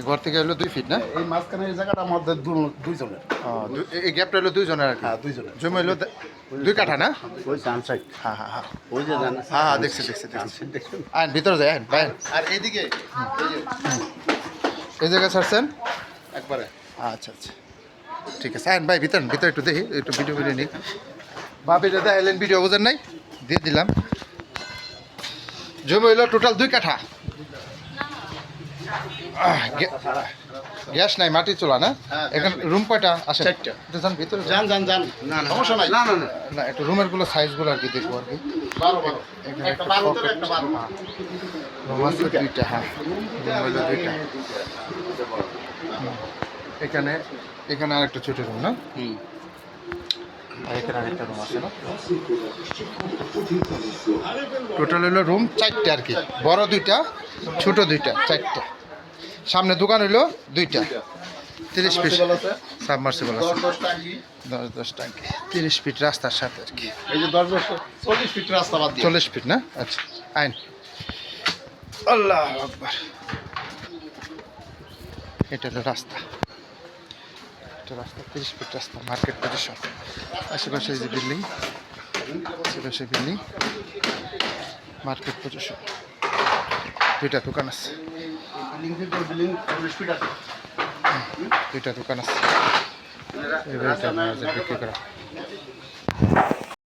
ঘর থেকে হলো 2 ফিট না? এই মাঝখানে এই জায়গাটা আমাদের দুইজনের। এই গ্যাপটা হলো 2 জনের আর কি। হ্যাঁ, দুইজনের। জমি হলো 2 কাঠা না? ওই ডান সাইড। হ্যাঁ হ্যাঁ হ্যাঁ ওই যে ডান হ্যাঁ হ্যাঁ দেখছি। দেখুন। আইন ভিতরে যাই, আইন বাইন। আর এইদিকে এই জায়গায় ছাড়ছেন? একবারে আচ্ছা আচ্ছা, ঠিক আছে। আইন ভাই ভিতরে একটু দেখি, একটু ভিডিও নিই। ভাবিটা দেখাইলেন, ভিডিও বোঝেন নাই, দিয়ে দিলাম। জমি হইলো টোটাল 2 কাঠা। গ্যাস নাই, মাটি চুলা না? এখানে রুম কয়টা আসে? 4টা। একটু যান ভিতরে যান। যান না সমস্যা নাই। না না একটু রুমের গুলো সাইজগুলো আর কি দেখবো আর কি। 12 এখানে একটা 12 ধরে একটা 12। রুম আছে 2টা, হ্যাঁ রুম হইলো 2টা। এখানে আর একটা ছোট রুম না? আর এখানে আরেকটা রুম আছে না? টোটাল হইলো রুম 4টে আর কি, বড় 2টা, ছোট 2টা, 4টে। সামনে দোকান হইলো 2টা, 30 ফিট সাবমার্সিবল আছে, 10 টাঙ্কি, 30 ফিট রাস্তার সাথে আর কি। এই যে 10 40 ফিট রাস্তা বাদ দিয়ে। 40 ফিট না? আচ্ছা আইন। আল্লাহ আকবার। এটা হলো রাস্তা, এটা রাস্তা 30 ফিট রাস্তা, মার্কেট পজিশন। আশেপাশে এই যে বিল্ডিং, আশেপাশে বিল্ডিং, মার্কেট পজিশন। 2টা দোকান আছে, বিল্ডিং 40 ফিট আছে। 2টা দোকান আছে। এই বাড়িটা বিক্রি করা।